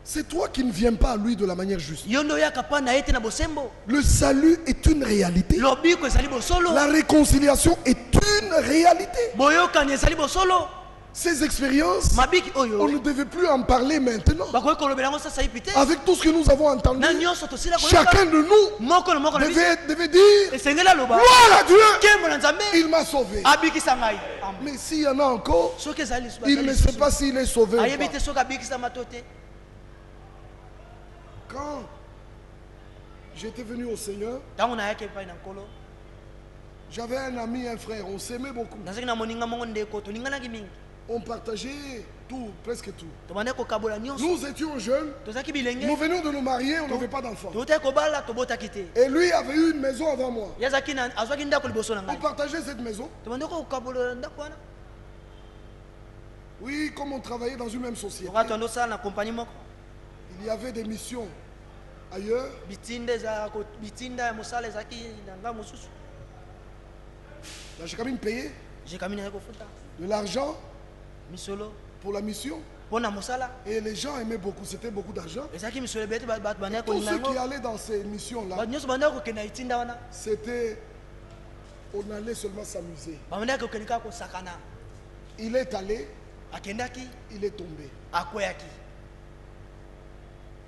c'est toi qui ne viens pas à lui de la manière juste. Le salut est une réalité. La réconciliation est une réalité. Ces expériences, on ne devait plus en parler maintenant. Avec tout ce que nous avons entendu, chacun de nous devait dire gloire à Dieu, il m'a sauvé. Mais s'il y en a encore, il ne sait pas s'il est sauvé ou pas. Quand j'étais venu au Seigneur, j'avais un ami, un frère, on s'aimait beaucoup. On partageait tout, presque tout. Nous étions jeunes, nous venions de nous marier, on n'avait pas d'enfants. Et lui avait eu une maison avant moi. On partageait cette maison. Oui, comme on travaillait dans une même société, il y avait des missions ailleurs. J'ai quand même payé de l'argent pour la mission. Et les gens aimaient beaucoup, c'était beaucoup d'argent. Tous ceux qui allaient dans ces missions-là, c'était, on allait seulement s'amuser. Il est allé, il est tombé.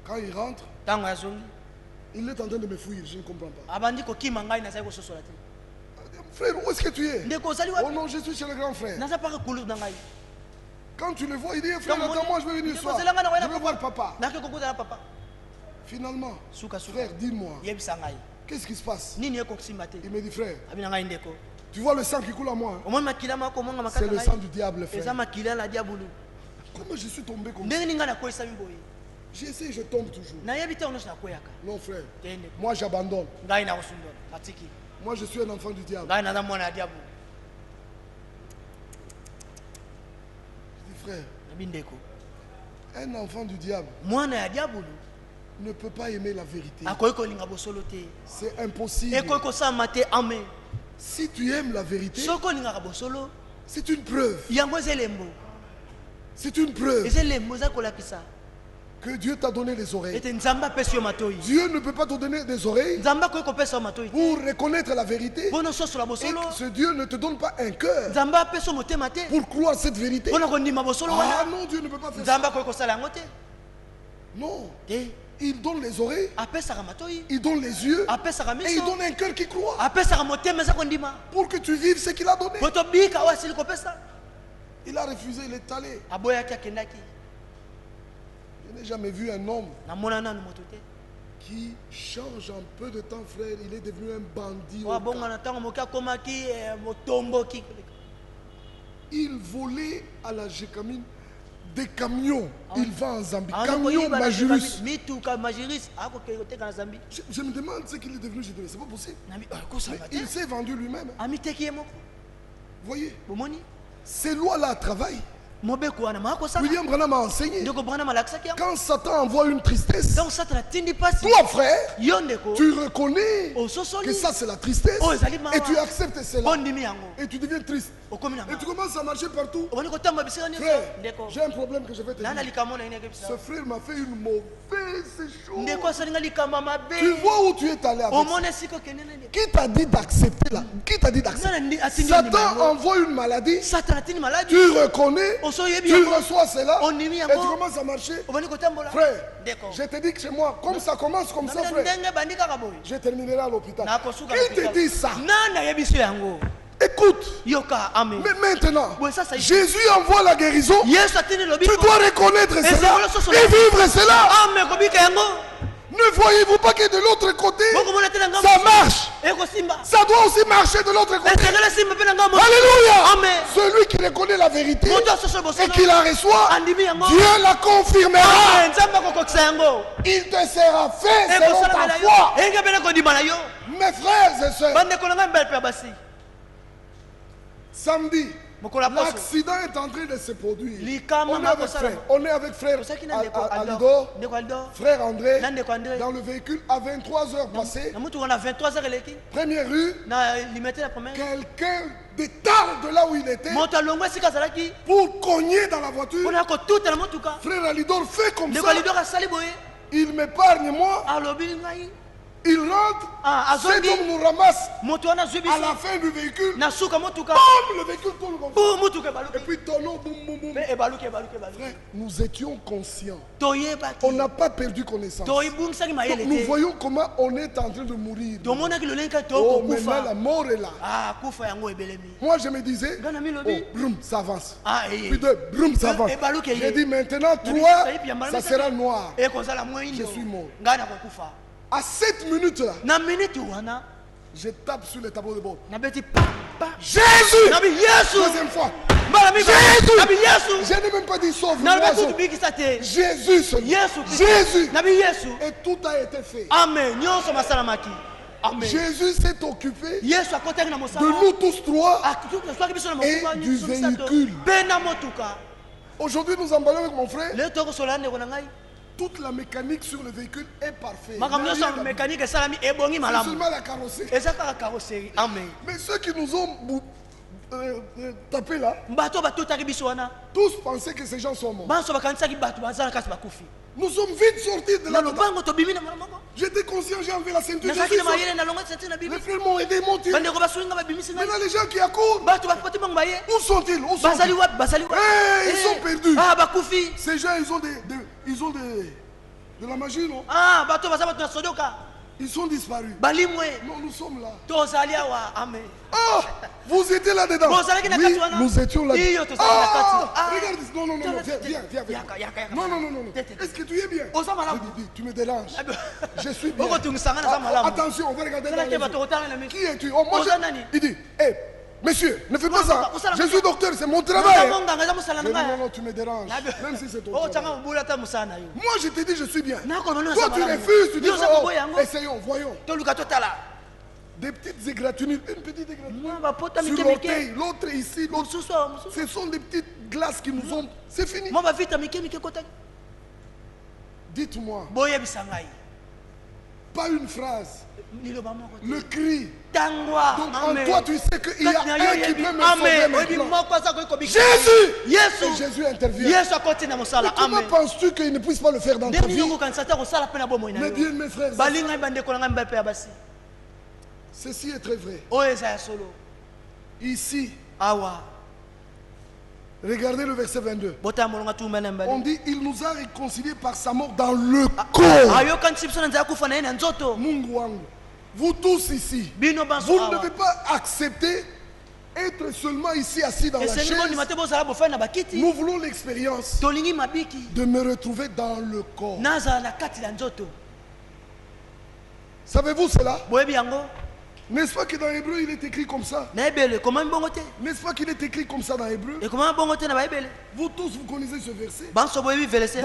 Quand il rentre, il est en train de me fouiller, je ne comprends pas. Frère, où est-ce que tu es? Oh non, je suis chez le grand frère. Quand tu le vois, il dit, frère, attends-moi, je vais venir ce soir. Je vais voir papa. Finalement, frère, dis-moi, qu'est-ce qui se passe? Il me dit, frère, tu vois le sang qui coule à moi, hein? C'est le sang du diable, frère. Comment je suis tombé comme ça? J'essaie, je tombe toujours. Non, frère, moi j'abandonne. Moi je suis un enfant du diable. Je dis, frère, un enfant du diable ne peut pas aimer la vérité. C'est impossible. Si tu aimes la vérité, c'est une preuve. C'est une preuve que Dieu t'a donné les oreilles. Dieu ne peut pas te donner des oreilles pour reconnaître la vérité. Et que ce Dieu ne te donne pas un cœur pour croire cette vérité. Ah non, Dieu ne peut pas faire ça. Non. Il donne les oreilles, il donne les yeux, et il donne un cœur qui croit pour que tu vives ce qu'il a donné. Il a refusé, il est allé. Je n'ai jamais vu un homme qui change en peu de temps, frère. Il est devenu un bandit. Il volait à la Gécamine des camions. Il va en Zambie. Camions Majurus. Je me demande ce qu'il est devenu. Je dis, c'est pas possible. Mais il s'est vendu lui-même. Vous voyez, ces lois-là travaillent. William Branham a enseigné. Quand Satan envoie une tristesse, toi frère, tu reconnais que ça c'est la tristesse et tu acceptes cela et tu deviens triste et tu commences à marcher partout. Frère, j'ai un problème que je vais te dire. Ce frère m'a fait une mauvaise chose. Tu vois où tu es allé avec ça? Qui t'a dit d'accepter là? Qui t'a dit d'accepter? Satan envoie une maladie, tu reconnais, tu reçois cela et tu commences à marcher. Frère, je te dis que chez moi, comme ça commence comme ça, frère, je terminerai à l'hôpital. Qui te dit ça? Écoute, mais maintenant, Jésus envoie la guérison. Tu dois reconnaître cela et vivre cela. Ne voyez-vous pas que de l'autre côté, ça marche? Ça doit aussi marcher de l'autre côté. Alléluia. Celui qui reconnaît la vérité et qui la reçoit, Dieu la confirmera. Il te sera fait selon ta foi. Mes frères et sœurs, samedi, L'accident est en train de se produire. On est avec frère Aldo, frère André, dans le véhicule à 23h passé. Première rue, quelqu'un détale de là où il était pour cogner dans la voiture. Frère Alidor fait comme ça. Il m'épargne moi. Il rentre, cet homme nous ramasse à la fin du véhicule. Boum, le véhicule tourne comme ça. Et puis tonneau, boum, boum, boum. Frère, nous étions conscients. On n'a pas perdu connaissance. Donc, nous voyons comment on est en train de mourir. Oh, maintenant la mort est là. Moi je me disais, oh, broum, ça avance. Puis deux, broum, ça avance. J'ai dit maintenant, toi, ça sera noir. Je suis mort. À cette minute-là, je tape sur le tableau de bord. Jésus! Deuxième fois. Jésus! Je n'ai même pas dit sauve-moi. Jésus seulement. Jésus! Et tout a été fait. Amen. Jésus s'est occupé de nous tous trois et du véhicule. Aujourd'hui, nous emballons avec mon frère. Toute la mécanique sur le véhicule est parfaite. C'est seulement la carrosserie. Mais ceux qui nous ont tapé là, tous pensaient que ces gens sont morts. Nous sommes vite sortis de là. J'étais conscient, j'ai enlevé la ceinture. Les frères m'ont aidé, m'ont tiré. Maintenant les gens qui accourent, où sont-ils? Ils sont perdus. Ces gens, ils ont de la magie, non? Ils sont disparus. Non, nous sommes là. Oh, vous étiez là-dedans. Oui, nous étions là. Regarde, non, viens. Non. Est-ce que tu es bien? Tu me déranges. Je suis bien. Attention, on va regarder dans les yeux. Qui es-tu? Oh, moi, il dit, hé, monsieur, ne fais pas ça. Je suis docteur, c'est mon travail. Non, tu me déranges. Même si c'est ton travail. Moi, je te dis, je suis bien. Toi, tu refuses, tu dis, essayons, voyons. Des petites égratignures, une petite égratignure sur l'orteil, l'autre ici, l'autre. Ce sont des petites glaces qui nous ont... C'est fini. Dites-moi. Pas une phrase. Le cri. Donc en toi tu sais qu'il y a un qui peut me sauver maintenant. Jésus! Et Jésus intervient. Mais comment penses-tu qu'il ne puisse pas le faire dans ta vie? Mais bien mes frères, ceci est très vrai. Ici, regardez le verset 22. On dit, il nous a réconciliés par sa mort dans le corps. Mungu wangu, vous tous ici, vous ne devez pas accepter être seulement ici assis dans la chaise. Nous voulons l'expérience de me retrouver dans le corps. Savez-vous cela? N'est-ce pas que dans Hébreu il est écrit comme ça? N'est-ce pas qu'il est écrit comme ça dans Hébreu? Vous tous vous connaissez ce verset? Dans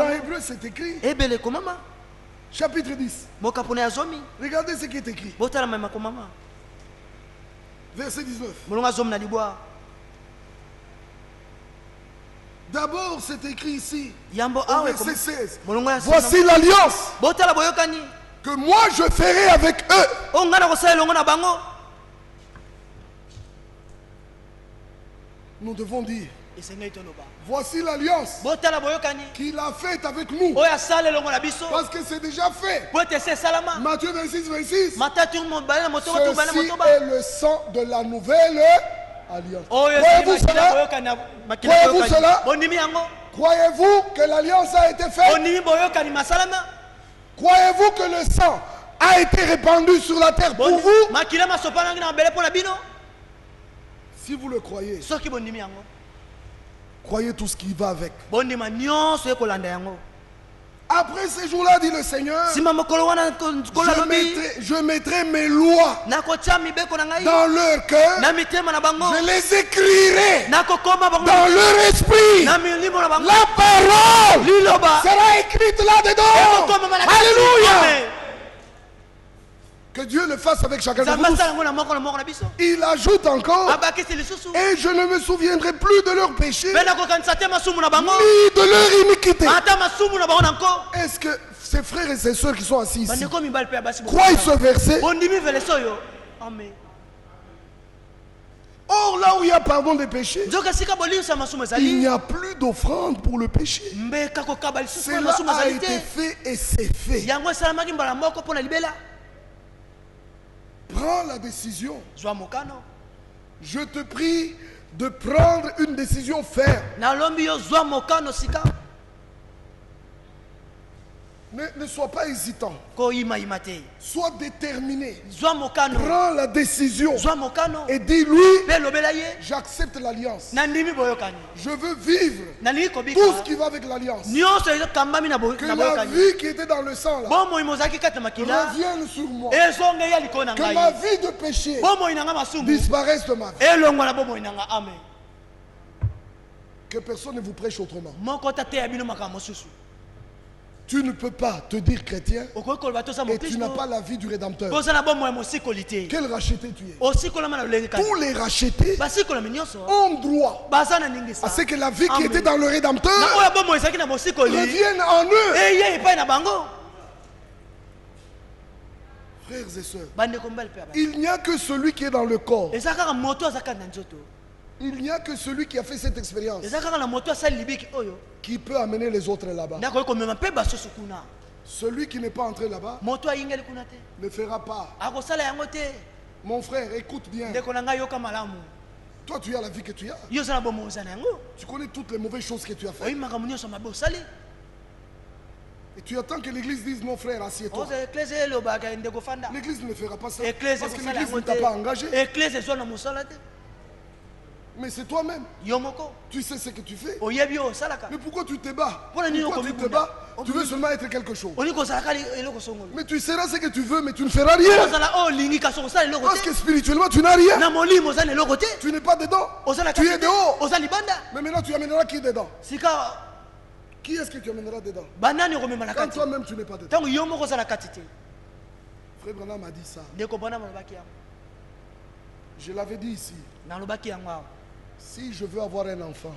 Hébreu c'est écrit. Chapitre 10. Regardez ce qui est écrit. Verset 19. D'abord c'est écrit ici. Au verset 16. Voici l'alliance que moi je ferai avec eux. Nous devons dire, voici l'alliance qu'il a faite avec nous. Parce que c'est déjà fait. Matthieu 26. Ceci est le sang de la nouvelle alliance. Croyez-vous cela? Croyez-vous cela? Croyez-vous que l'alliance a été faite? Croyez-vous que le sang a été répandu sur la terre pour vous? Si vous le croyez, croyez tout ce qui va avec. Après ces jours-là, dit le Seigneur, je mettrai mes lois dans leur cœur. Je les écrirai dans leur esprit. La parole sera écrite là-dedans. Alléluia. Que Dieu le fasse avec chacun de vous. Il ajoute encore. Et je ne me souviendrai plus de leurs péchés, ni de leur iniquité. Est-ce que ces frères et ces sœurs qui sont assis ici croient ce verset? Or, là où il y a pardon des péchés, il n'y a plus d'offrande pour le péché. Cela a été fait et c'est fait. Prends la décision. Je te prie de prendre une décision ferme. Ne sois pas hésitant. Sois déterminé. Prends la décision et dis-lui, j'accepte l'alliance. Je veux vivre tout ce qui va avec l'alliance. Que la vie qui était dans le sang là revienne sur moi. Que ma vie de péché disparaisse de ma vie. Que personne ne vous prêche autrement. Tu ne peux pas te dire chrétien et tu n'as pas la vie du Rédempteur. Quel racheté tu es? Tous les rachetés ont droit à ce que la vie qui était dans le Rédempteur revienne en eux. Frères et sœurs, il n'y a que celui qui est dans le corps. Il n'y a que celui qui a fait cette expérience qui peut amener les autres là-bas. Celui qui n'est pas entré là-bas ne fera pas. Mon frère, écoute bien. Toi, tu as la vie que tu as. Tu connais toutes les mauvaises choses que tu as faites. Et tu attends que l'église dise, mon frère, assieds-toi. L'église ne fera pas ça. Parce que l'église ne t'a pas engagé. Mais c'est toi-même. Tu sais ce que tu fais. Mais pourquoi tu te bats? Pourquoi tu te bats? Tu veux seulement être quelque chose. Mais tu seras ce que tu veux, mais tu ne feras rien. Parce que spirituellement, tu n'as rien. Tu n'es pas dedans. Tu es dehors. Mais maintenant, tu amèneras qui dedans? Qui est-ce que tu amèneras dedans? Quand toi-même, tu n'es pas dedans. Frère Branham m'a dit ça. Je l'avais dit ici. Si je veux avoir un enfant,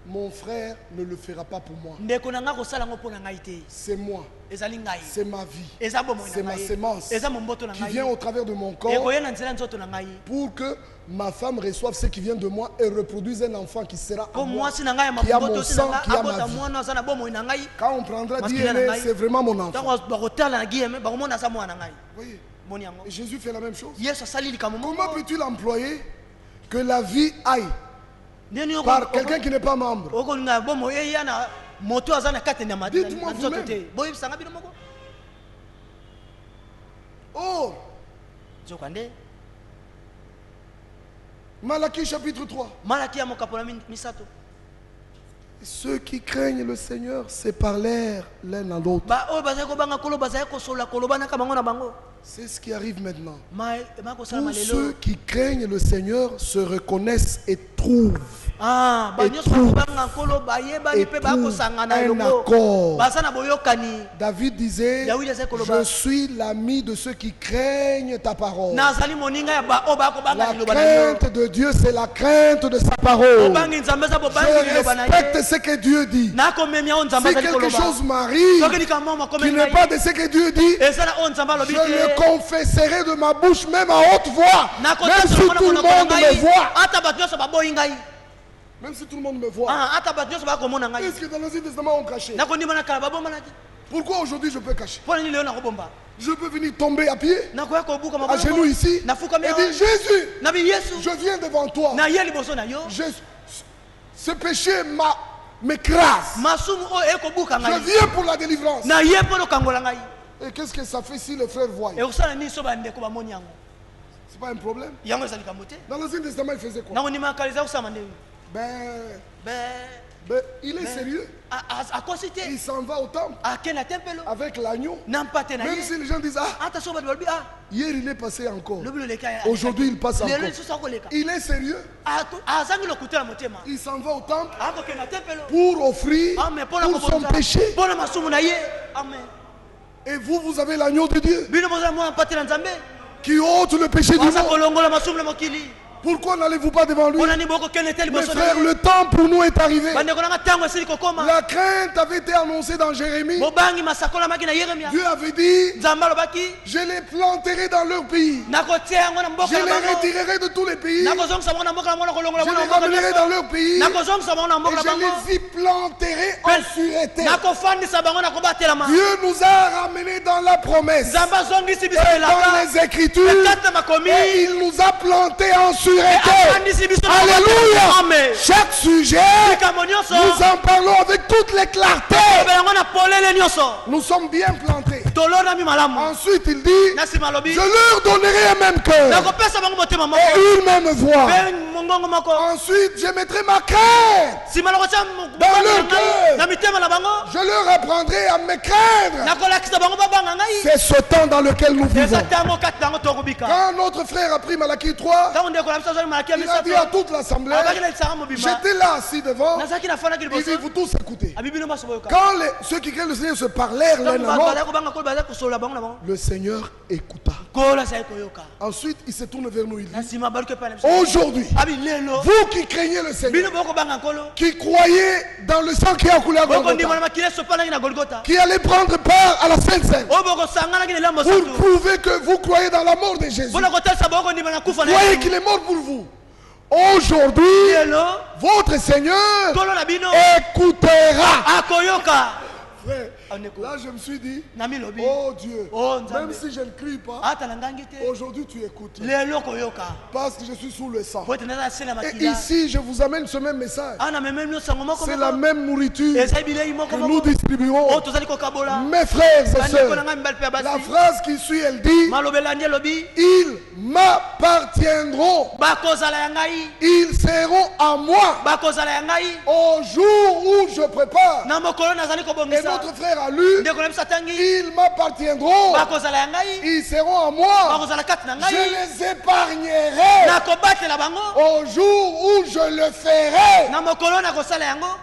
mon frère ne le fera pas pour moi. C'est moi. C'est ma vie. C'est ma sémence qui vient au travers de mon corps pour que ma femme reçoive ce qui vient de moi et reproduise un enfant qui sera à moi, qui a mon sang, qui a ma vie. Quand on prendra DNA, c'est vraiment mon enfant. Voyez, et Jésus fait la même chose. Comment peux-tu l'employer que la vie aille par quelqu'un qui n'est pas membre? Dites-moi vous-même. Oh, Malachie chapitre 3. Ceux qui craignent le Seigneur se parlèrent l'un à l'autre. C'est ce qui arrive maintenant. Tous ceux qui craignent le Seigneur se reconnaissent et trouvent un accord. David disait, je suis l'ami de ceux qui craignent ta parole. La crainte de Dieu, c'est la crainte de sa parole. Je respecte ce que Dieu dit. Si quelque chose m'arrive qui n'est pas de ce que Dieu dit, je le confesserai de ma bouche, même à haute voix, même si tout le monde me voit. Même si tout le monde me voit. Est-ce que dans l'Ancien Testament on cachait? Pourquoi aujourd'hui je peux cacher? Je peux venir tomber à pied, à genoux ici, et dire, Jésus, je viens devant toi. Ce péché m'écrase. Je viens pour la délivrance. Et qu'est-ce que ça fait si le frère voit? C'est pas un problème. Dans l'Ancien Testament, il faisait quoi? Il est sérieux. Il s'en va au temple avec l'agneau. Même si les gens disent, hier il est passé encore, aujourd'hui il passe encore. Il est sérieux. Il s'en va au temple pour offrir pour son péché. Et vous, vous avez l'agneau de Dieu qui ôte le péché du monde. Pourquoi n'allez-vous pas devant lui? Mes frères, le temps pour nous est arrivé. La crainte avait été annoncée dans Jérémie. Dieu avait dit, je les planterai dans leur pays. Je les retirerai de tous les pays. Je les ramènerai dans leur pays. Et je les y planterai en sûreté. Dieu nous a ramenés dans la promesse. Et dans les Écritures. Et il nous a plantés en sûreté. Alléluia. Chaque sujet, nous en parlons avec toute les clartés. Nous sommes bien plantés. Ensuite il dit, je leur donnerai un même cœur et une même voix. Ensuite je mettrai ma crainte dans leur cœur. Je leur apprendrai à me craindre. C'est ce temps dans lequel nous vivons. Quand notre frère a pris Malachie 3, il a dit à toute l'assemblée, j'étais là assis devant, il dit, vous tous écoutez. Quand ceux qui craignent le Seigneur se parlèrent l'un à l'autre, le Seigneur écouta. Ensuite il se tourne vers nous, il dit, aujourd'hui, vous qui craignez le Seigneur, qui croyez dans le sang qui a coulé à Golgotha, qui allez prendre part à la Sainte Seine, pour prouver que vous croyez dans la mort de Jésus, vous croyez qu'il est mort pour vous. Aujourd'hui, votre Seigneur écoutera. Frère, là je me suis dit, oh Dieu, même si je ne crie pas, aujourd'hui tu écoutes. Parce que je suis sous le sang. Et ici je vous amène ce même message. C'est la même nourriture que nous distribuons. Mes frères et sœurs, la phrase qui suit, elle dit, ils m'appartiendront. Ils seront à moi au jour où je prépare. Et notre frère a lu, ils m'appartiendront, ils seront à moi, je les épargnerai au jour où je le ferai.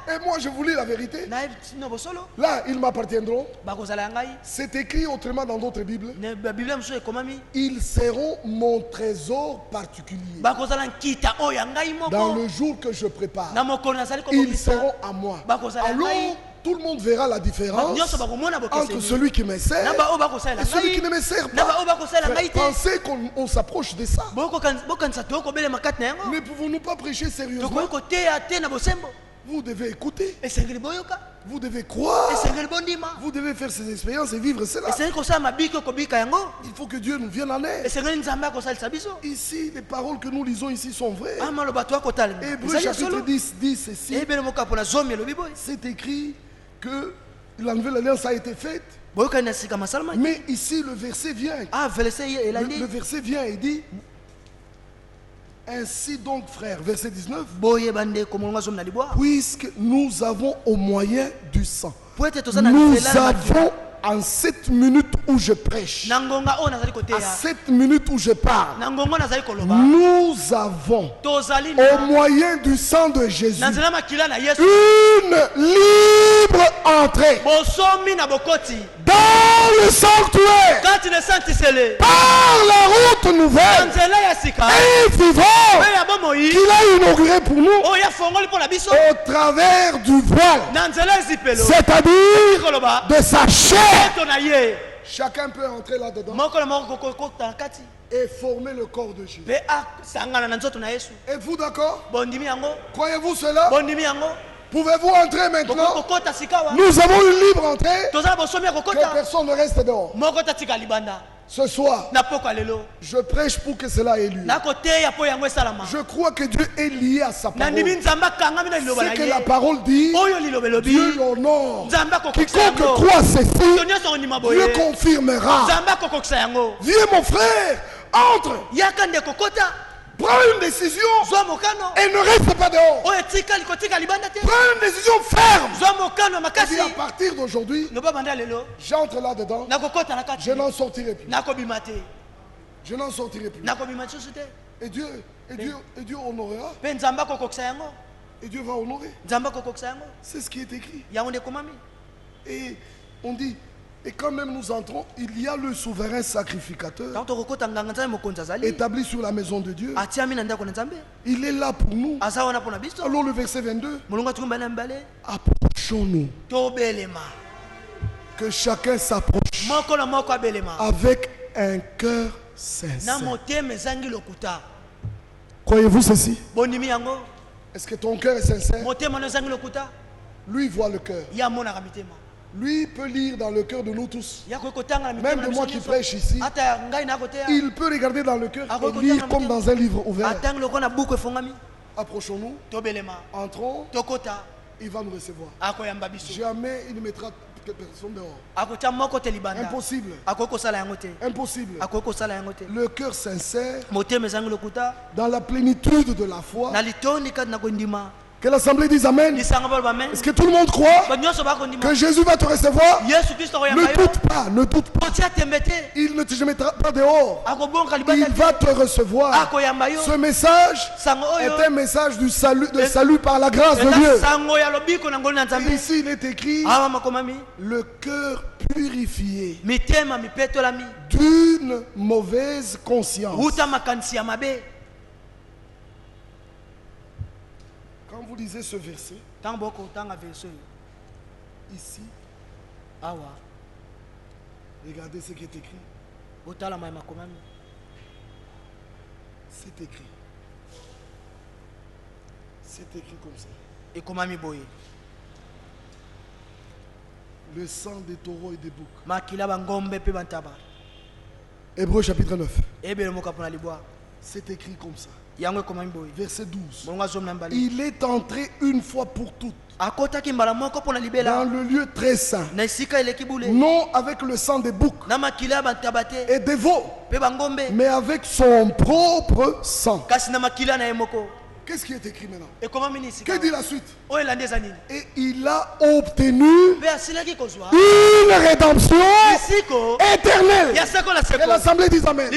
Et moi je vous lis la vérité. Là, ils m'appartiendront. C'est écrit autrement dans d'autres Bibles. Ils seront mon trésor particulier. Dans le jour que je prépare, ils seront à moi. Alors, tout le monde verra la différence entre celui qui me sert et celui qui ne me sert pas. Pensez qu'on s'approche de ça. Ne pouvons-nous pas prêcher sérieusement? Vous devez écouter. Vous devez croire. Vous devez faire ces expériences et vivre cela. Il faut que Dieu nous vienne en aide. Ici, les paroles que nous lisons ici sont vraies. Hébreux chapitre 10 dit ceci. C'est écrit que la nouvelle alliance a été faite. Mais ici le verset vient. Le verset vient et dit, ainsi donc frères, verset 19, puisque nous avons au moyen du sang, nous avons en 7 minutes où je prêche, à 7 minutes où je parle, nous avons au moyen du sang de Jésus une libre entrée dans le sanctuaire par la route nouvelle et vivant qu'il a inauguré pour nous au travers du voile, c'est-à-dire de sa chair. Chacun peut entrer là-dedans et former le corps de Jésus. Êtes-vous d'accord? Croyez-vous cela? Pouvez-vous entrer maintenant? Nous avons une libre entrée. Que personne ne reste dehors. Ce soir, je prêche pour que cela ait lieu. Je crois que Dieu est lié à sa parole. Ce que la parole dit, Dieu l'honore. Quiconque croit ceci, Dieu confirmera. Viens mon frère, entre. Prends une décision et ne reste pas dehors. Prends une décision ferme. Et puis à partir d'aujourd'hui, j'entre là-dedans. Je n'en sortirai plus. Je n'en sortirai plus. Et Dieu honorera. Et Dieu va honorer. C'est ce qui est écrit. Et on dit, Et quand même nous entrons, il y a le souverain sacrificateur établi sur la maison de Dieu. Il est là pour nous. Alors le verset 22. Approchons-nous. Que chacun s'approche avec un cœur sincère. Croyez-vous ceci? Est-ce que ton cœur est sincère? Lui voit le cœur. Lui peut lire dans le cœur de nous tous. Même de moi qui prêche ici, il peut regarder dans le cœur et lire comme dans un livre ouvert. Approchons-nous, entrons, il va nous recevoir. Jamais il ne mettra personne dehors. Impossible. Impossible. Le cœur sincère, dans la plénitude de la foi. Que l'assemblée dise Amen. Est-ce que tout le monde croit que Jésus va te recevoir? Ne doute pas, ne doute pas. Il ne te mettra pas dehors. Il va te recevoir. Ce message est un message du salut, de salut par la grâce de Dieu. Et ici il est écrit le cœur purifié d'une mauvaise conscience. Quand vous lisez ce verset, ici, regardez ce qui est écrit. C'est écrit. C'est écrit comme ça. Le sang des taureaux et des boucs. Hébreux chapitre 9. C'est écrit comme ça. Verset 12. Il est entré une fois pour toutes dans le lieu très saint, non avec le sang des boucs et des veaux, mais avec son propre sang. Qu'est-ce qui est écrit maintenant? Que dit la suite? Et il a obtenu une rédemption éternelle. Et l'assemblée dit Amen.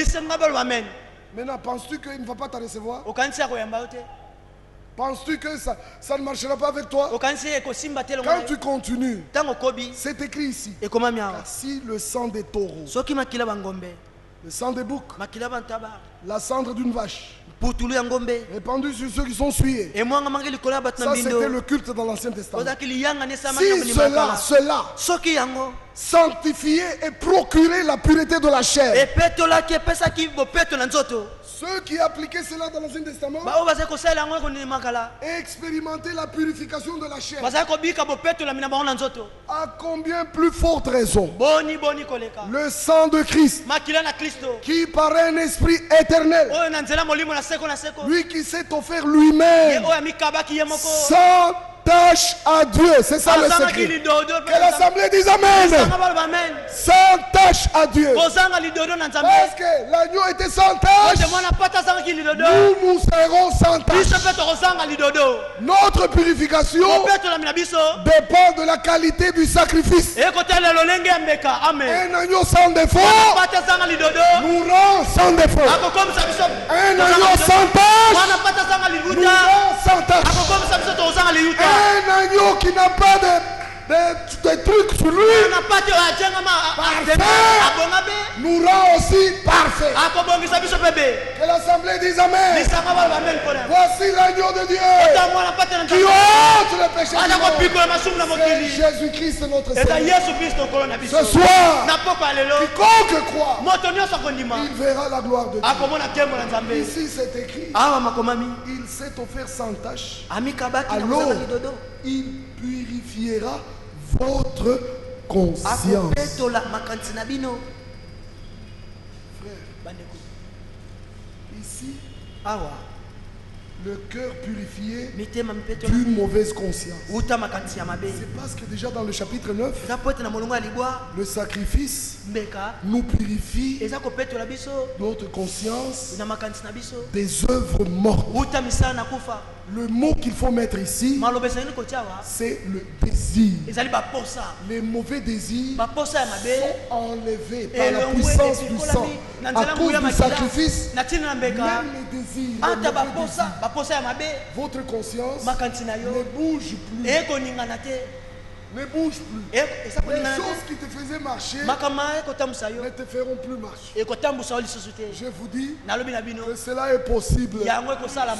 Maintenant, penses-tu qu'il ne va pas te recevoir? Penses-tu que ça ne marchera pas avec toi? Quand tu continues, c'est écrit ici. Car si le sang des taureaux, le sang des boucs, la cendre d'une vache, répandu sur ceux qui sont souillés, ça c'était le culte dans l'Ancien Testament. Si cela sanctifier et procurer la pureté de la chair, ceux qui appliquaient cela dans l'Ancien Testament et expérimenter la purification de la chair, à combien plus forte raison le sang de Christ, qui par un esprit éternel, lui qui s'est offert lui-même sans tâche à Dieu, c'est ça le secret. Que l'assemblée dise Amen. Sans tâche à Dieu. Parce que l'agneau était sans tâche, nous serons sans tâche. Notre purification dépend de la qualité du sacrifice. Un agneau sans défaut nous rend sans défaut. Un agneau sans tâche nous rend sans tâche. Un agneau qui n'a pas de trucs sur lui, parfait, nous rend aussi parfait. Que l'assemblée dise Amen. Voici l'agneau de Dieu qui ôte le péché du monde. C'est Jésus-Christ notre Seigneur. Ce soir, quiconque croit, il verra la gloire de Dieu. Ici c'est écrit, il s'est offert sans tâche, alors il purifiera votre conscience. Frère, ici, le cœur purifié d'une mauvaise conscience. C'est parce que déjà dans le chapitre 9, le sacrifice nous purifie notre conscience des œuvres mortes. Le mot qu'il faut mettre ici, c'est le désir. Les mauvais désirs sont enlevés par la puissance du sang. À cause du sacrifice, même les désirs, votre conscience ne bouge plus. ne bouge plus. Les choses qui te faisaient marcher ne te feront plus marcher. Je vous dis que cela est possible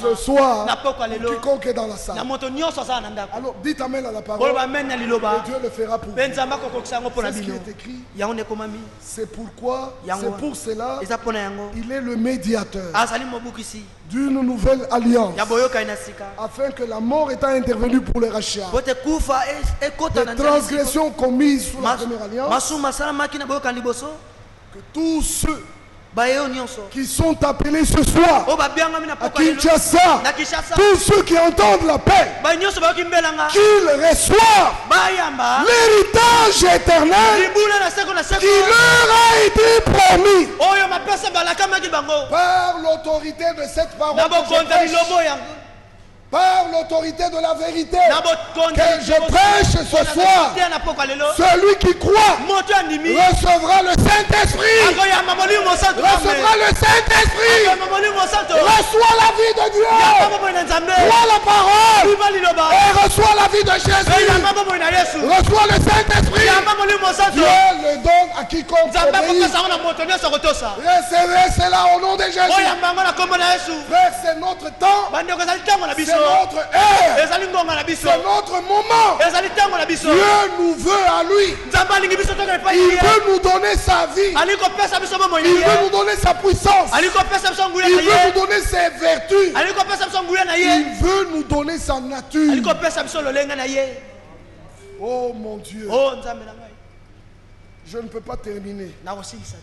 ce soir pour quiconque est dans la salle. Alors dites amen à la parole et Dieu le fera pour vous. C'est ce qui est écrit. C'est pourquoi, c'est pour cela, il est le médiateur d'une nouvelle alliance, afin que la mort étant intervenue pour les rachats, des transgressions commises sous la première alliance, que tous ceux qui sont appelés ce soir à Kinshasa, tous ceux qui entendent la paix, qu'ils reçoivent l'héritage éternel qui leur a été promis par l'autorité de cette parole par l'autorité de la vérité que je prêche ce soir. Celui qui croit recevra le Saint-Esprit. Recevra le Saint-Esprit. Reçoit la vie de Dieu. Croit la parole. Et reçoit la vie de Jésus. Reçoit le Saint-Esprit. Dieu le donne à quiconque obéit. Recevez cela au nom de Jésus. Frère, c'est notre temps. C'est notre heure. C'est notre moment. Dieu nous veut à lui. Il veut nous donner sa vie. Il veut nous donner sa puissance. Il veut nous donner ses vertus. Il veut nous donner sa nature. Oh mon Dieu. Je ne peux pas terminer.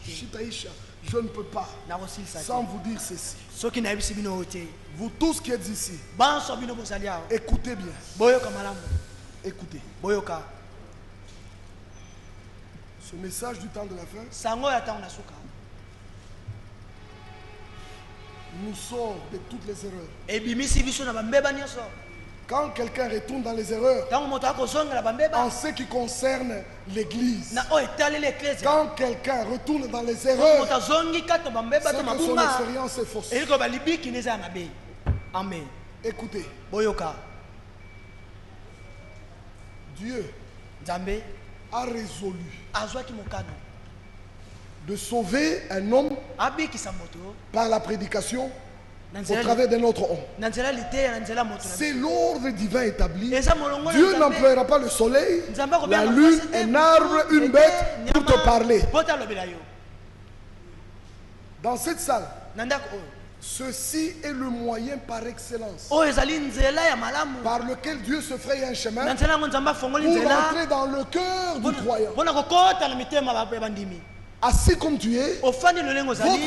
Chitaïcha, je ne peux pas sans vous dire ceci. Vous tous qui êtes ici, écoutez bien. Écoutez. Ce message du temps de la fin nous sort de toutes les erreurs. Quand quelqu'un retourne dans les erreurs, en ce qui concerne l'église, quand quelqu'un retourne dans les erreurs, c'est que son expérience est fausse. Amen. Écoutez, Dieu a résolu de sauver un homme par la prédication au travers d'un autre homme. C'est l'ordre divin établi. Dieu n'emploiera pas le soleil, la lune, un arbre, une bête pour te parler. Dans cette salle, ceci est le moyen par excellence par lequel Dieu se fraye un chemin pour entrer dans le cœur du croyant. Assis comme tu es, votre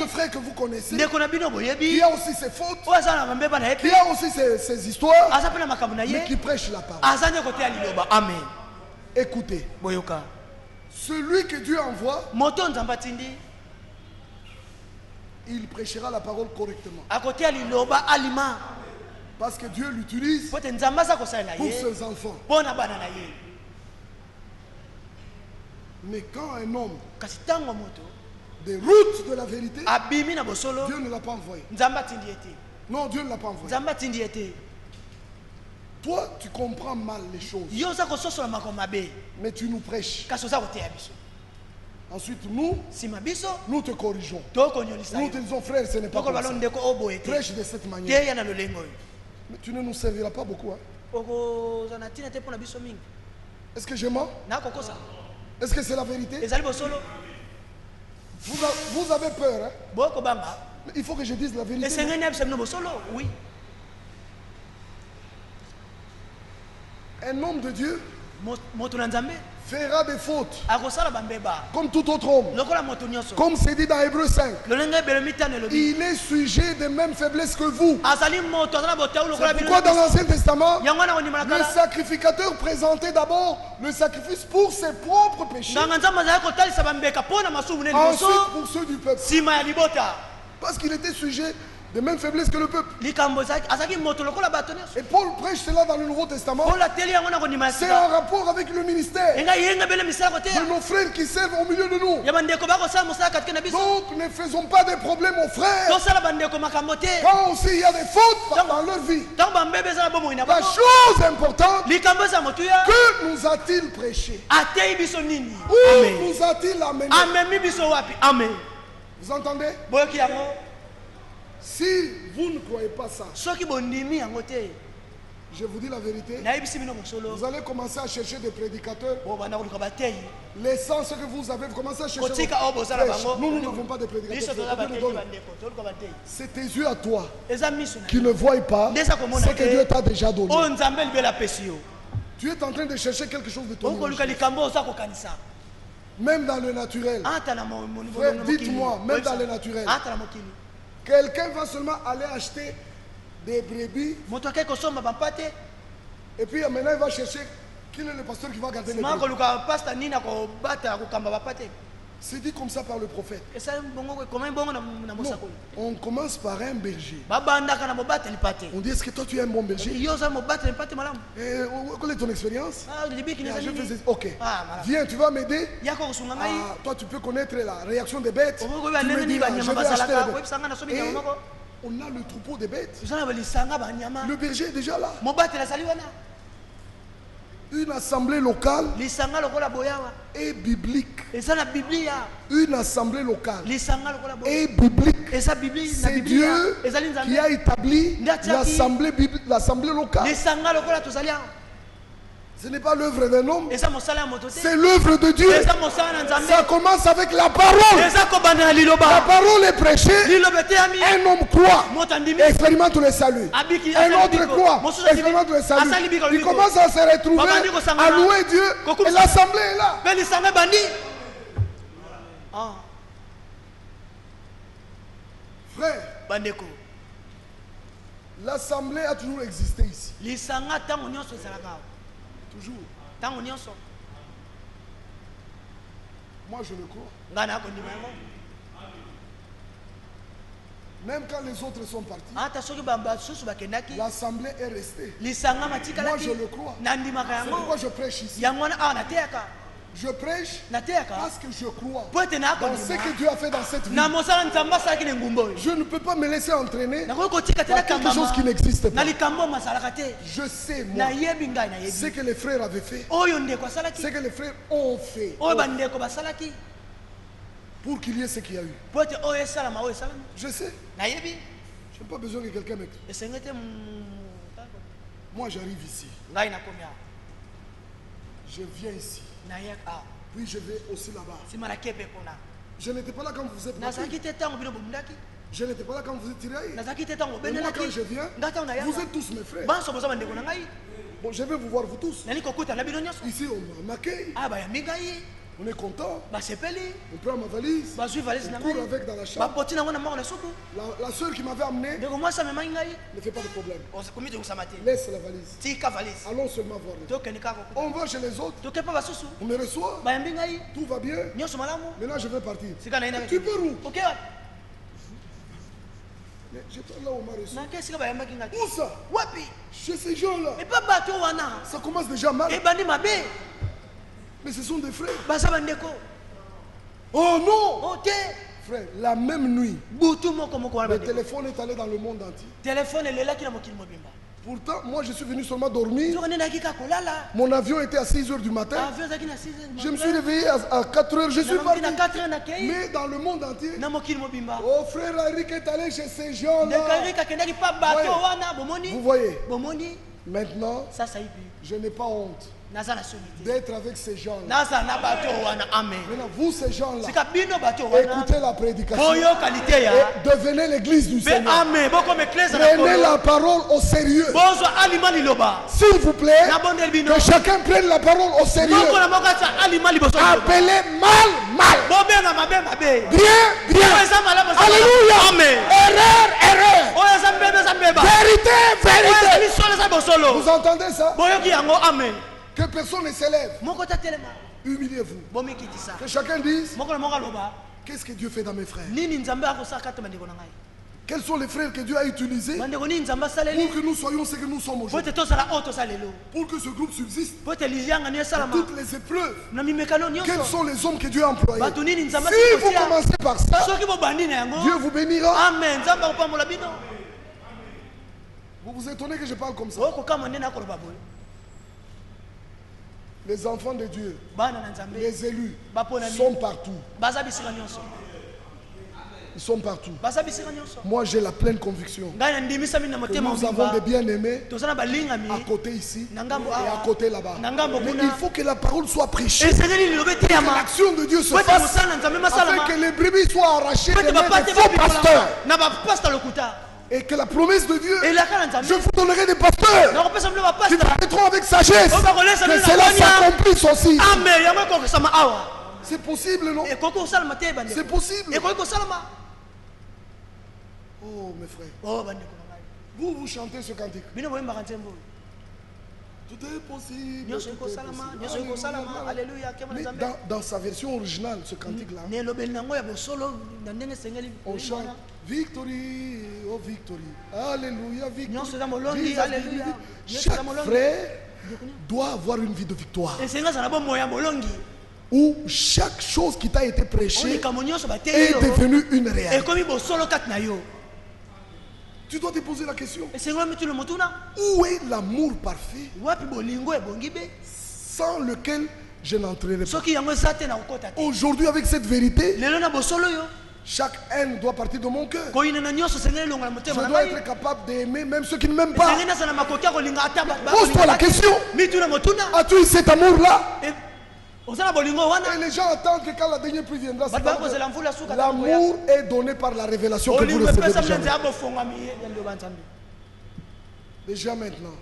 frère que vous connaissez, qui a aussi ses fautes, qui a aussi ses histoires, mais qui prêche la parole. Amen. Écoutez, celui que Dieu envoie, il prêchera la parole correctement. Parce que Dieu l'utilise pour ses enfants. Mais quand un homme des routes de la vérité, Dieu ne l'a pas envoyé. Non, Dieu ne l'a pas envoyé. Toi, tu comprends mal les choses. Mais tu nous prêches. Ensuite, nous te corrigeons. Nous te disons, frère, ce n'est pas comme ça. Prêche de cette manière. Mais tu ne nous serviras pas beaucoup. Hein? Est-ce que je mens? Est-ce que c'est la vérité? Vous avez peur. Hein? Mais il faut que je dise la vérité. Oui. Un homme de Dieu fera des fautes comme tout autre homme. Comme c'est dit dans Hébreux 5, il est sujet des mêmes faiblesses que vous. C'est pourquoi dans l'Ancien Testament, le sacrificateur présentait d'abord le sacrifice pour ses propres péchés, ensuite pour ceux du peuple, parce qu'il était sujet de même faiblesse que le peuple. Et Paul prêche cela dans le Nouveau Testament. C'est en rapport avec le ministère de nos frères qui servent au milieu de nous. Donc ne faisons pas de problèmes aux frères. Quand aussi il y a des fautes dans leur vie. La chose importante, que nous a-t-il prêché? Où nous a-t-il amené? Vous entendez? Si vous ne croyez pas ça, je vous dis la vérité, vous allez commencer à chercher des prédicateurs. Laissant ce que vous avez, vous commencez à chercher. Nous n'avons pas de prédicateurs. C'est tes yeux à toi qui ne voient pas ce que Dieu t'a déjà donné. Tu es en train de chercher quelque chose de ton même dans le naturel. Frère, dites-moi, même dans le naturel, quelqu'un va seulement aller acheter des brebis et puis maintenant il va chercher qui est le pasteur qui va garder les brebis. C'est dit comme ça par le prophète. Non, on commence par un berger. On dit, est-ce que toi tu es un bon berger? Quelle est ton expérience? Je faisais, ok. Viens, tu vas m'aider. Toi tu peux connaître la réaction des bêtes. Tu me dis, je vais acheter les bêtes. Et on a le troupeau des bêtes. Le berger est déjà là. Une assemblée locale est biblique. Une assemblée locale est biblique. C'est Dieu qui a établi l'assemblée locale. Ce n'est pas l'œuvre d'un homme, c'est l'œuvre de Dieu. Ça commence avec la parole. La parole est prêchée. Un homme croit, expérimente le salut. Un autre croit, expérimente le salut. Il commence à se retrouver, à louer Dieu. Et l'assemblée est là. Frère, l'assemblée a toujours existé ici. Toujours. Moi je le crois. Même quand les autres sont partis, l'assemblée est restée. Moi je le crois. C'est pourquoi je prêche ici. Je prêche parce que je crois dans ce que Dieu a fait dans cette vie. Je ne peux pas me laisser entraîner par quelque chose qui n'existe pas. Je sais, moi, ce que les frères avaient fait, ce que les frères ont fait, pour qu'il y ait ce qu'il y a eu. Je sais. Je n'ai pas besoin que quelqu'un m'aide. Moi, j'arrive ici. Je viens ici. Puis je vais aussi là-bas. Je n'étais pas là quand vous êtes partis. Je n'étais pas là quand vous êtes tirés. Et moi quand je viens, vous êtes tous mes frères. Bon, je vais vous voir vous tous. Ici on m'accueille. On est content. On prend ma valise. On court avec dans la chambre. La soeur qui m'avait amené ne fait pas de problème. Laisse la valise. Allons seulement voir. On va chez les autres. On me reçoit. Tout va bien. Maintenant je vais partir. Tu peux où? Mais je parle là où on m'a reçu. Où ça? Chez ces gens-là. Ça commence déjà mal. Mais ce sont des frères. Oh non! Frère, la même nuit, le téléphone est allé dans le monde entier. Pourtant, moi je suis venu seulement dormir. Mon avion était à 6 h du matin. Je me suis réveillé à 4 h. Je suis parti. Mais dans le monde entier. Oh frère, Eric est allé chez ces gens-là. Vous voyez. Maintenant, je n'ai pas honte d'être avec ces gens-là. Maintenant, vous ces gens-là, écoutez la prédication et devenez l'église du Seigneur. Prenez la parole au sérieux. S'il vous plaît, que chacun prenne la parole au sérieux. Appelez mal. Bien. Alléluia. Erreur. Vérité. Vous entendez ça? Que personne ne s'élève. Humiliez-vous. Que chacun dise, qu'est-ce que Dieu fait dans mes frères? Quels sont les frères que Dieu a utilisés pour que nous soyons ce que nous sommes aujourd'hui? Pour que ce groupe subsiste. Toutes les épreuves. Quels sont les hommes que Dieu a employés? Si vous commencez par ça, Dieu vous bénira. Amen. Vous vous étonnez que je parle comme ça? Les enfants de Dieu, les élus, sont partout. Ils sont partout. Moi, j'ai la pleine conviction que nous avons des bien-aimés à côté ici et à côté là-bas. Mais il faut que la parole soit prêchée, que l'action de Dieu se fasse, afin que les brebis soient arrachées des mains des faux pasteurs. Et que la promesse de Dieu, je vous donnerai des pasteurs qui traiteront avec sagesse, que cela s'accomplisse aussi. C'est possible, non? C'est possible. Oh mes frères, vous chantez ce cantique. Tout est possible. Mais dans sa version originale, ce cantique-là, on chante victory, oh victory, alléluia, victory. Chaque frère doit avoir une vie de victoire, où chaque chose qui t'a été prêchée est devenue une réalité. Tu dois te poser la question. Où est l'amour parfait sans lequel je n'entrerai pas? Aujourd'hui, avec cette vérité, chaque haine doit partir de mon cœur. Je dois être capable d'aimer même ceux qui ne m'aiment pas. Pose-toi la question. As-tu eu cet amour-là? Et les gens attendent que quand la dernière pluie viendra, l'amour est donné par la révélation que vous recevez déjà maintenant.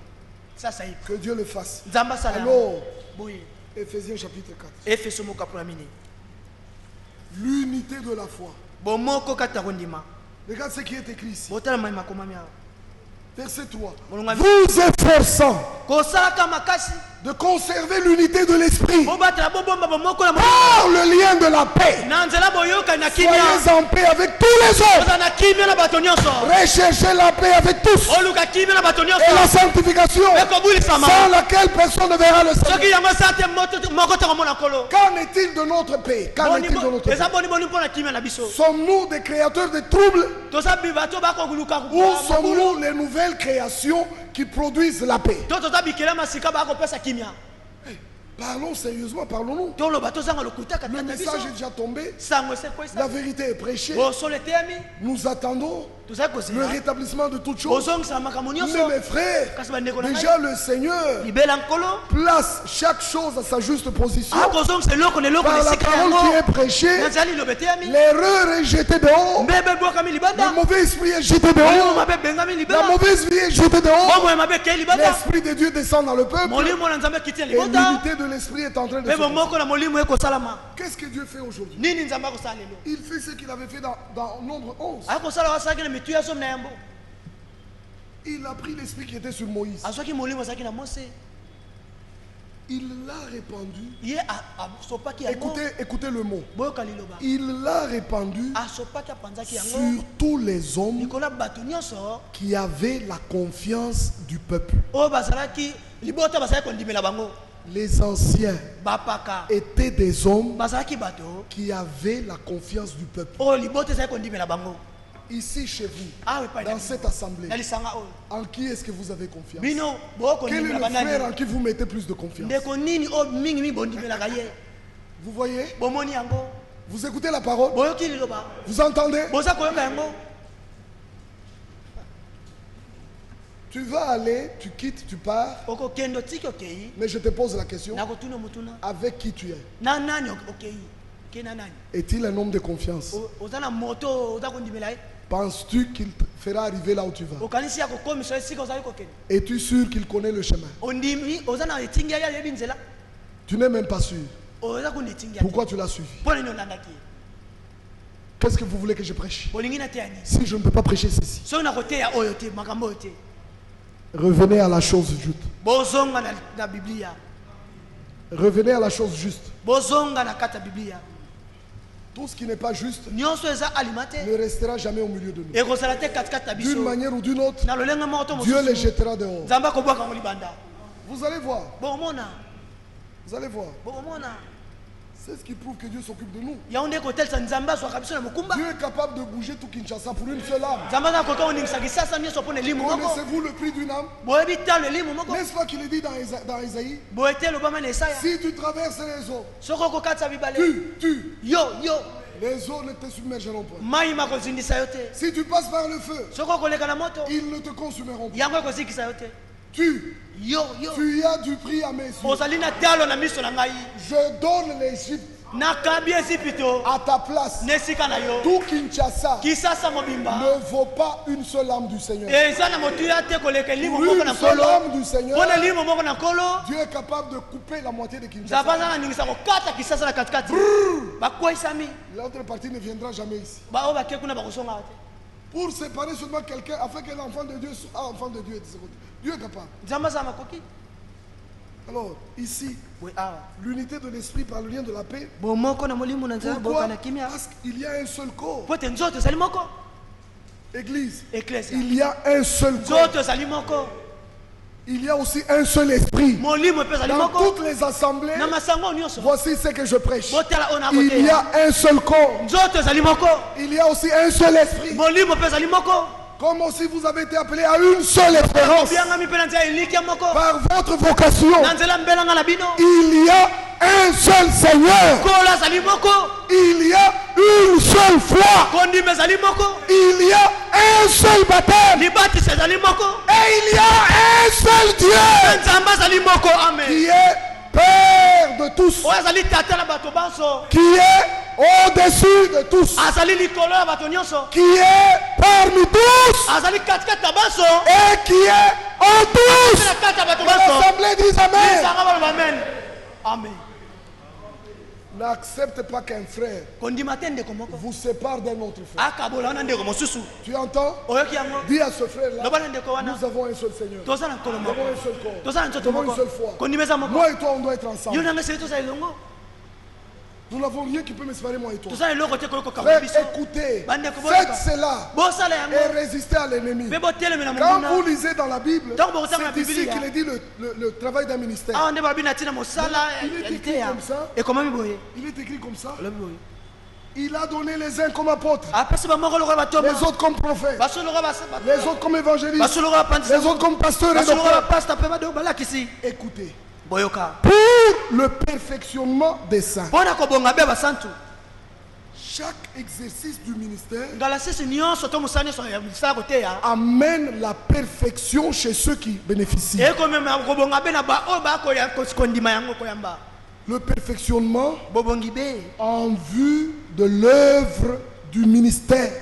Que Dieu le fasse. Alors, Ephésiens chapitre 4. L'unité de la foi. Regarde ce qui est écrit ici. Verset 3. Vous efforçant de conserver l'unité de l'esprit par le lien de la paix. Soyez en paix avec tous les autres. Recherchez la paix avec tous et la sanctification, sans laquelle personne ne verra le Seigneur. Qu'en est-il de notre paix? Qu'en est-il de notre paix? Sommes-nous des créateurs de troubles ou sommes-nous les nouvelles créations qui produisent la paix? Parlons sérieusement, parlons-nous. Le message est déjà tombé. La vérité est prêchée. Nous attendons le rétablissement de toutes choses. Mais mes frères, déjà le Seigneur place chaque chose à sa juste position. Par la parole qui est prêchée, l'erreur est jetée dehors. Le mauvais esprit est jeté dehors. La mauvaise vie est jetée dehors. L'Esprit de Dieu descend dans le peuple. Et l'unité de l'Esprit est en train de se faire. Qu'est-ce que Dieu fait aujourd'hui? Il fait ce qu'il avait fait dans Nombre 11. Il a pris l'esprit qui était sur Moïse. Il l'a répandu. Écoutez le mot. Il l'a répandu sur tous les hommes qui avaient la confiance du peuple. Les anciens étaient des hommes qui avaient la confiance du peuple. Ici chez vous, dans cette assemblée, en qui est-ce que vous avez confiance? Quel est le frère en qui vous mettez plus de confiance? Vous voyez? Vous écoutez la parole? Vous entendez? Tu vas aller, tu quittes, tu pars. Mais je te pose la question. Avec qui tu es? Est-il un homme de confiance? Penses-tu qu'il fera arriver là où tu vas? Es-tu sûr qu'il connaît le chemin? Tu n'es même pas sûr. Pourquoi tu l'as suivi? Qu'est-ce que vous voulez que je prêche? Si je ne peux pas prêcher ceci, revenez à la chose juste. Revenez à la chose juste. Tout ce qui n'est pas juste ne restera jamais au milieu de nous. D'une manière ou d'une autre, Dieu les jettera dehors. Vous allez voir. Vous allez voir. C'est ce qui prouve que Dieu s'occupe de nous. Dieu est capable de bouger tout Kinshasa pour une seule âme. Connaissez-vous le prix d'une âme? N'est-ce pas qu'il est dit dans Isaïe? Si tu traverses les eaux, les eaux ne te submergeront pas. Si tu passes par le feu, ils ne te consumeront pas. Tu as du prix à mes yeux. Je donne l'Égypte à ta place. Tout Kinshasa ne vaut pas une seule âme du Seigneur. Une seule âme du Seigneur, Dieu est capable de couper la moitié de Kinshasa. L'autre partie ne viendra jamais ici. Pour séparer seulement quelqu'un afin que l'enfant de Dieu soit enfant de Dieu. Dieu est capable. Alors, ici, l'unité de l'esprit par le lien de la paix. Pourquoi? Parce qu'il y a un seul corps. Église, il y a un seul corps. Il y a aussi un seul esprit. Dans toutes les assemblées, voici ce que je prêche. Il y a un seul corps. Il y a aussi un seul esprit. Comme aussi vous avez été appelés à une seule espérance. Par votre vocation, il y a un seul Seigneur. Il y a une seule foi. Il y a un seul baptême. Et il y a un seul Dieu qui est Père de tous, qui est au-dessus de tous, qui est parmi tous et qui est en tous. L'assemblée dit Amen. Amen. N'accepte pas qu'un frère vous sépare d'un autre frère. Tu entends? Dis à ce frère-là, nous avons un seul Seigneur. Nous avons un seul corps. Nous avons une seule foi. Moi et toi, on doit être ensemble. Nous n'avons rien qui peut me séparer, moi et toi. Frère, écoutez, faites cela et résistez à l'ennemi. Quand vous lisez dans la Bible, c'est ici qu'il est dit le travail d'un ministère. Il est écrit comme ça. Il est écrit comme ça. Il a donné les uns comme apôtres, les autres comme prophètes, les autres comme évangélistes, les autres comme pasteurs et docteurs. Écoutez. Pour le perfectionnement des saints. Chaque exercice du ministère amène la perfection chez ceux qui bénéficient. Le perfectionnement en vue de l'œuvre du ministère,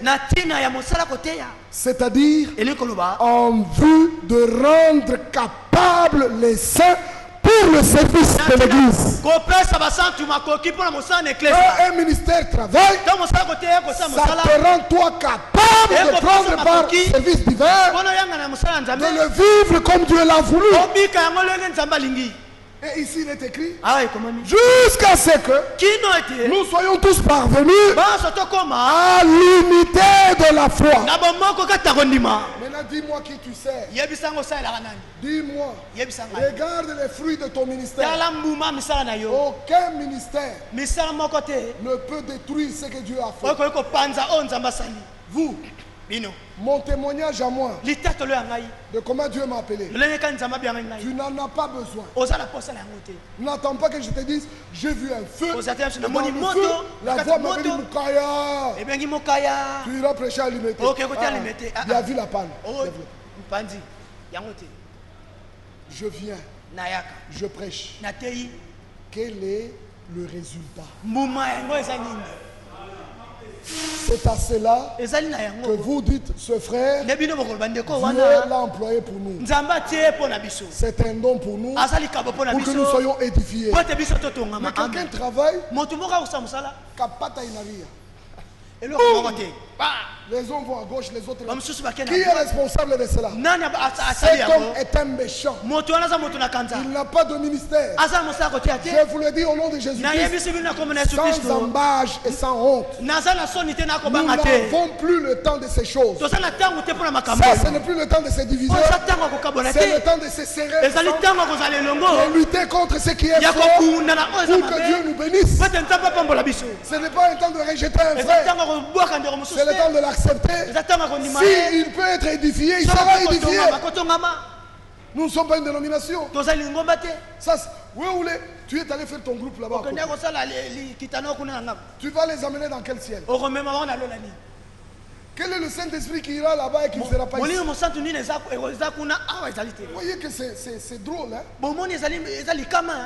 c'est-à-dire en vue de rendre capables les saints pour le service de l'église. Quand un ministère travaille, ça te rend toi capable de prendre par service divin, de le vivre comme Dieu l'a voulu. Et ici il est écrit, jusqu'à ce que nous soyons tous parvenus à l'unité de la foi. Maintenant dis-moi qui tu sais. Dis-moi, regarde les fruits de ton ministère. Aucun ministère ne peut détruire ce que Dieu a fait. Vous, mon témoignage à moi de comment Dieu m'a appelé, tu n'en as pas besoin. N'attends pas que je te dise j'ai vu un feu. Dans le feu, la voix m'avait dit Moukaya. Tu iras prêcher à l'unité. Il a vu la panne. Je viens, je prêche. Quel est le résultat? C'est à cela que vous dites, ce frère, Dieu l'a employé pour nous. C'est un don pour nous, pour que nous soyons édifiés. Mais quelqu'un travaille, kapata inaria. Les uns vont à gauche, les autres à droite. Qui est responsable de cela? Cet homme est un méchant. Il n'a pas de ministère. Je vous le dis au nom de Jésus-Christ, sans embâche et sans honte. Nous n'avons plus le temps de ces choses. Ça, ce n'est plus le temps de se diviser. C'est le temps de se serrer et lutter contre ce qui est faux pour que Dieu nous bénisse. Ce n'est pas un temps de rejeter un frère. C'est le temps de l'accepter. S'il peut être édifié, il sera édifié. Nous ne sommes pas une dénomination. Ça, tu es allé faire ton groupe là-bas. Tu vas les amener dans quel ciel? Quel est le Saint-Esprit qui ira là-bas et qui ne sera pas ici? Vous voyez que c'est drôle, hein?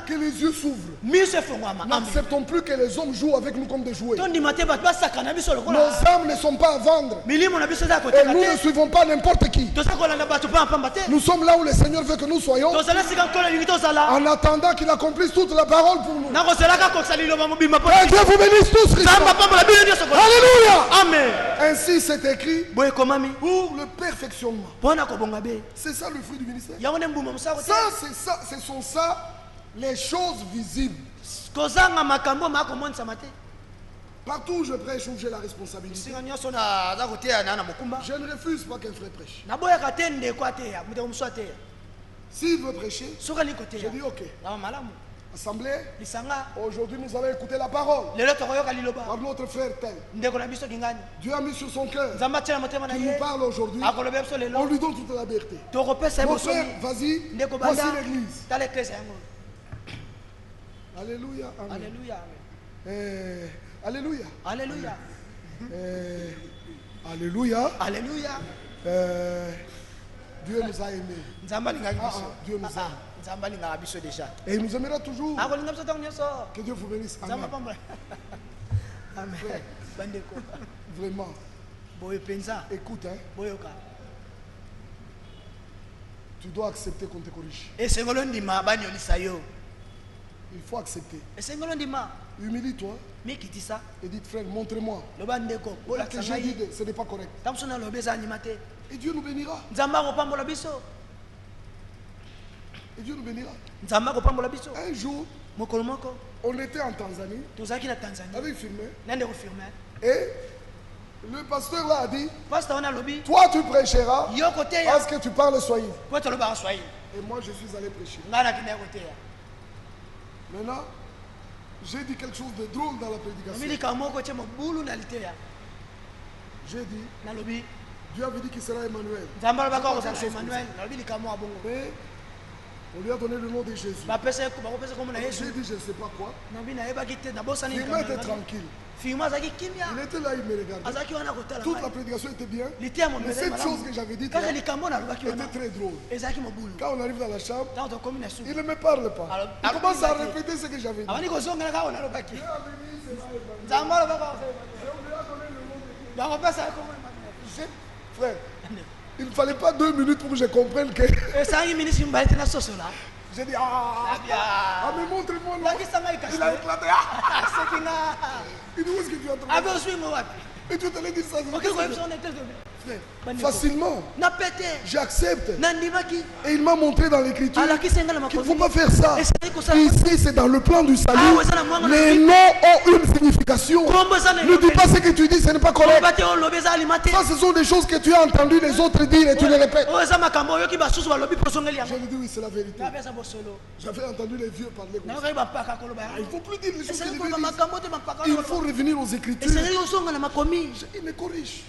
Que les yeux s'ouvrent. N'acceptons plus que les hommes jouent avec nous comme des jouets. Nos âmes ne sont pas à vendre. Et nous ne suivons pas n'importe qui. Nous sommes là où le Seigneur veut que nous soyons, en attendant qu'il accomplisse toute la parole pour nous. Que Dieu vous bénisse tous. Alléluia. Amen. Ainsi c'est écrit pour le perfectionnement. C'est ça le fruit du ministère. Ça, c'est ça, ce sont ça les choses visibles. Partout où je prêche, où j'ai la responsabilité, je ne refuse pas qu'un frère prêche. S'il veut prêcher, je dis ok. Assemblée, aujourd'hui nous allons écouter la parole par notre frère tel. Dieu a mis sur son cœur qu'il nous parle aujourd'hui. On lui donne toute la liberté. Mon frère, vas-y, voici l'église. Alléluia. Amen. Alléluia. Alléluia. Alléluia. Alléluia. Dieu nous a aimés. Dieu nous aime. Et il nous aimera toujours. Que Dieu vous bénisse. Amen. Vraiment. Écoute, hein. Tu dois accepter qu'on te corrige. Il faut accepter. Humilie-toi. Et dites, frère, montrez-moi. Que j'ai dit, ce n'est pas correct. Et Dieu nous bénira. Et Dieu nous bénira. Un jour, on était en Tanzanie. Avec filmé. Et le pasteur là a dit, toi tu prêcheras parce que tu parles swahili. Et moi je suis allé prêcher. Maintenant, j'ai dit quelque chose de drôle dans la prédication. J'ai dit, Dieu avait dit qu'il sera Emmanuel. Mais on lui a donné le nom de Jésus. J'ai dit je ne sais pas quoi. Il était tranquille. Il était là, il me regardait. Toute la prédication était bien. Mais cette chose que j'avais dite là, était très drôle. Quand on arrive dans la chambre, il ne me parle pas. Il commence à répéter ce que j'avais dit. Frère, il ne fallait pas 2 minutes pour que je comprenne que... J'ai dit, mais montre-moi là. Il a éclaté. Il dit, où est-ce que tu as trouvé? Et tu te l'as dit ça. Facilement. J'accepte. Et il m'a montré dans l'écriture qu'il ne faut pas faire ça. Ici, c'est dans le plan du salut. Les noms ont une signification. Ne dis pas ce que tu dis, ce n'est pas correct. Ça, ce sont des choses que tu as entendues les autres dire et tu les répètes. Je lui dis, oui, c'est la vérité. J'avais entendu les vieux parler comme ça. Il ne faut plus dire les choses que les vieux disent. Il faut revenir aux écritures. Il me corrige.